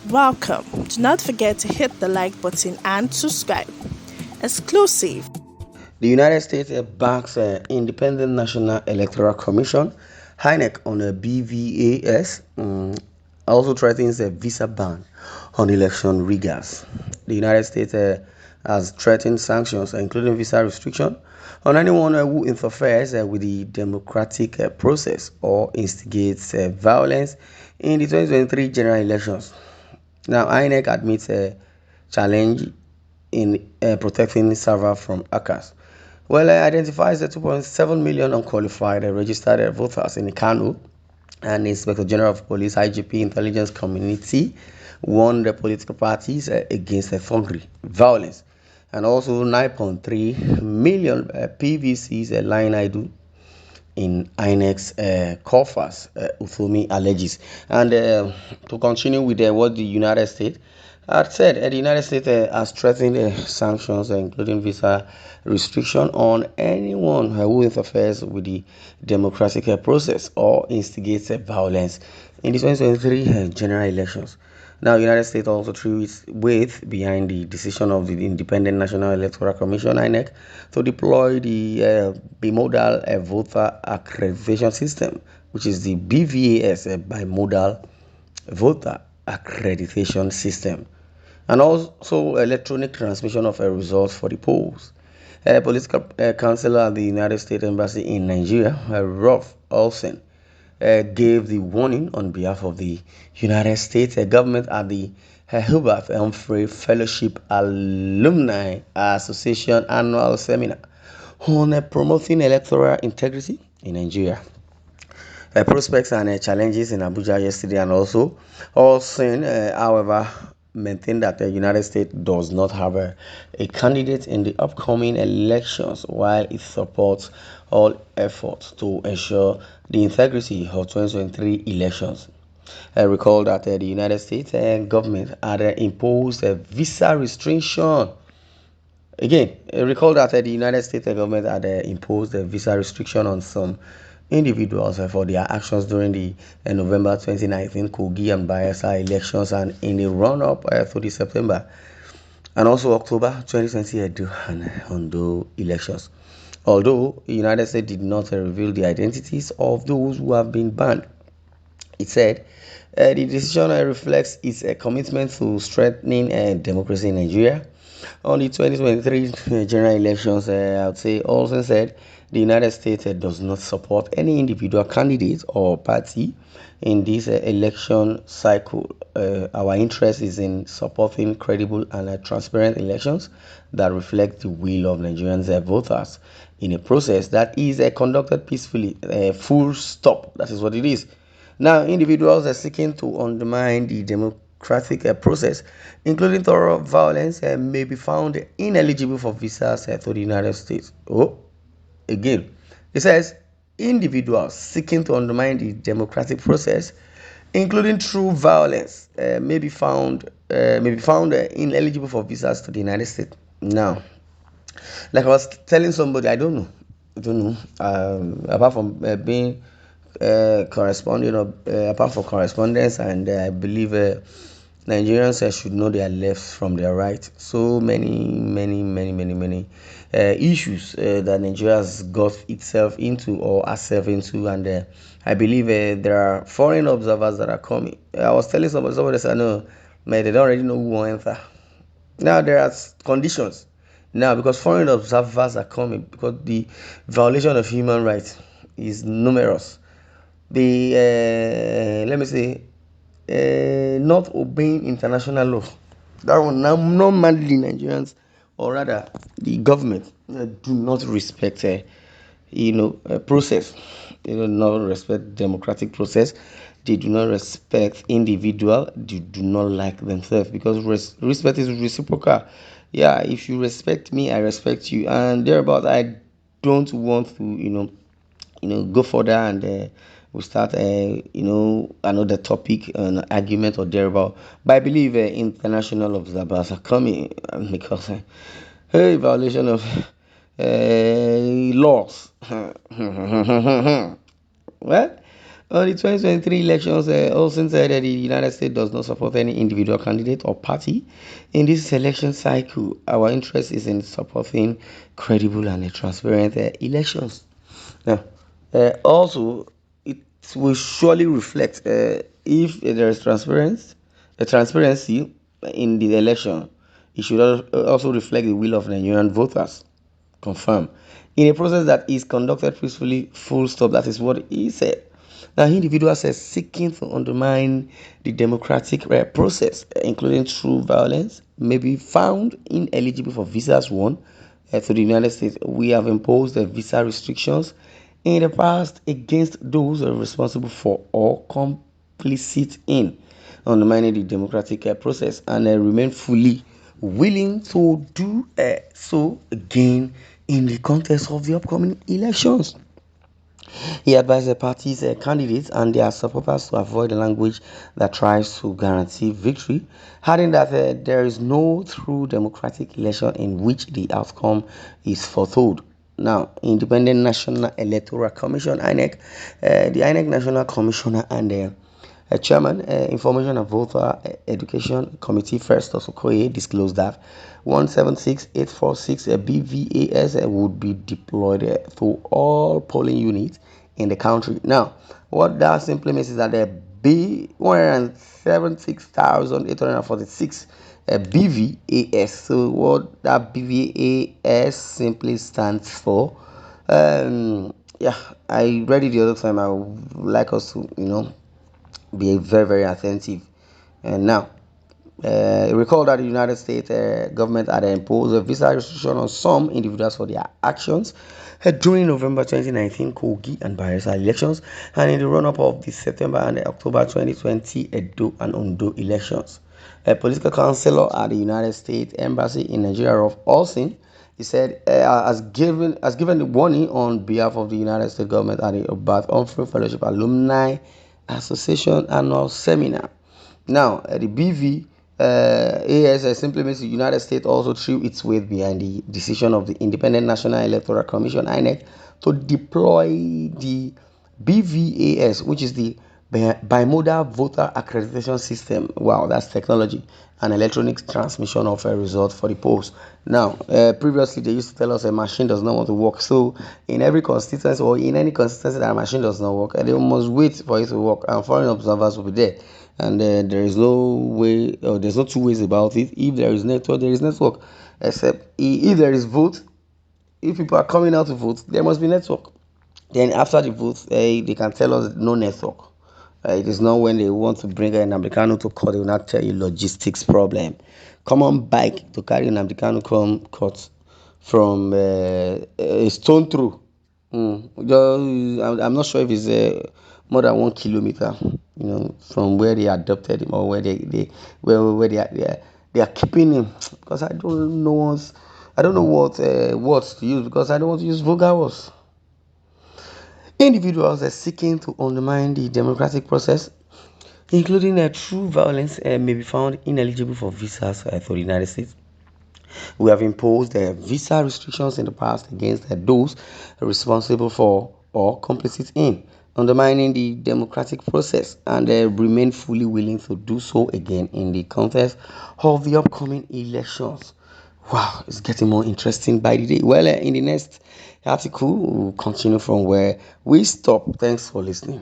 Welcome. Do not forget to hit the like button and subscribe. Exclusive. The United States backs Independent National Electoral Commission, Inec on a BVAS, also threatens a visa ban on election riggers. The United States has threatened sanctions, including visa restriction, on anyone who interferes with the democratic process or instigates violence in the 2023 general elections. Now, INEC admits a challenge in protecting server from hackers. Well, it identifies the 2.7 million unqualified registered voters in Kano, and Inspector General of Police (IGP) Intelligence Community warned the political parties against thuggery, violence, and also 9.3 million PVCs lying idle in INEX coffers, Uthumi alleges. And to continue with what the United States had said, the United States has threatened sanctions, including visa restriction on anyone who interferes with the democratic process or instigates violence in the 2023 general elections. Now, United States also threw its weight behind the decision of the Independent National Electoral Commission (INEC) to deploy the bimodal voter accreditation system, which is the BVAS, bimodal voter accreditation system, and also electronic transmission of results for the polls. A political counselor at the United States Embassy in Nigeria, Rolf Olsen, gave the warning on behalf of the United States government at the Hubert Humphrey Fellowship Alumni Association annual seminar on promoting electoral integrity in Nigeria. Prospects and challenges in Abuja yesterday, and all saying, however, maintain that the United States does not have a candidate in the upcoming elections, while it supports all efforts to ensure the integrity of 2023 elections. I recall that the United States government had imposed a visa restriction. Again, recall that the United States government had imposed a visa restriction on some individuals for their actions during the November 2019 Kogi and Bayelsa elections, and in the run-up to the September and also October 2020 Edo and Ondo elections. Although the United States did not reveal the identities of those who have been banned, it said the decision reflects its commitment to strengthening democracy in Nigeria. On the 2023 general elections, I would say Olsen said the United States does not support any individual candidate or party in this election cycle. Our interest is in supporting credible and transparent elections that reflect the will of Nigerians voters in a process that is conducted peacefully. Full stop. That is what it is. Now, individuals are seeking to undermine the democratic process, including thorough violence, may be found ineligible for visas to the United States. Oh, again, it says individuals seeking to undermine the democratic process, including through violence, may be found ineligible for visas to the United States. Now, like I was telling somebody, I don't know. Apart from being corresponding, apart from correspondence, and I believe Nigerians should know their left from their right. So many issues that Nigeria has got itself into or herself into, and I believe there are foreign observers that are coming. I was telling somebody said, no, man, they don't already know who will enter. Now there are conditions. Now, because foreign observers are coming, because the violation of human rights is numerous. The let me say, not obeying international law. That one, now normally Nigerians, or rather the government, do not respect process. They do not respect democratic process. They do not respect individual. They do not like themselves, because respect is reciprocal. Yeah, if you respect me, I respect you, and thereabout, I don't want to go further, and we start another topic, an argument or thereabout. But I believe international observers are coming, because hey, violation of laws. Well, On the 2023 elections, Olsen said that the United States does not support any individual candidate or party. In this election cycle, our interest is in supporting credible and transparent elections. Now, also, it will surely reflect if there is transparency in the election. It should also reflect the will of Nigerian voters. Confirm. In a process that is conducted peacefully, full stop. That is what he said. Now, individuals are seeking to undermine the democratic process, including through violence, may be found ineligible for visas. One, to the United States, we have imposed visa restrictions in the past against those responsible for or complicit in undermining the democratic process, and remain fully willing to do so again in the context of the upcoming elections. He advised the party's candidates and their supporters to avoid the language that tries to guarantee victory, adding that there is no true democratic election in which the outcome is foretold. Now, Independent National Electoral Commission (INEC), the INEC National Commissioner and Chairman, Information and Voter Education Committee First Osokoye disclosed that 176,846 BVAS would be deployed to all polling units in the country. Now, what that simply means is that the B 176,846 BVAS. So, what that BVAS simply stands for, yeah, I read it the other time. I would like us to, be very, very attentive. And now, recall that the United States government had imposed a visa restriction on some individuals for their actions during November 2019 Kogi and Bayelsa elections, and in the run-up of the September and October 2020 Edo and Ondo elections. A political counselor at the United States Embassy in Nigeria of Olsen, he said, has given the warning on behalf of the United States government at the Bath Humphrey Fellowship Alumni Association annual seminar. Now, the BVAS simply means the United States also threw its weight behind the decision of the Independent National Electoral Commission (INEC) to deploy the BVAS, which is the bimodal voter accreditation system. Wow, that's technology, and electronic transmission of a result for the polls. Now, previously they used to tell us a machine does not want to work. So, in every constituency or in any constituency that a machine does not work, they must wait for it to work, and foreign observers will be there. And there is no way, or there's no two ways about it. If there is network, there is network. Except if there is vote, if people are coming out to vote, there must be network. Then after the vote, they can tell us no network. It is not when they want to bring an Americano to court, they will not tell you logistics problem. Come on bike to carry an Americano come court from a stone throw. I'm not sure if it's more than 1 kilometer, from where they adopted him or where where they are keeping him. Because I don't know what words to use, because I don't want to use vulgar words. Individuals are seeking to undermine the democratic process, including true violence, may be found ineligible for visas for the United States. We have imposed visa restrictions in the past against those responsible for or complicit in undermining the democratic process, and remain fully willing to do so again in the context of the upcoming elections. Wow, it's getting more interesting by the day. Well, in the next article, we'll continue from where we stop. Thanks for listening.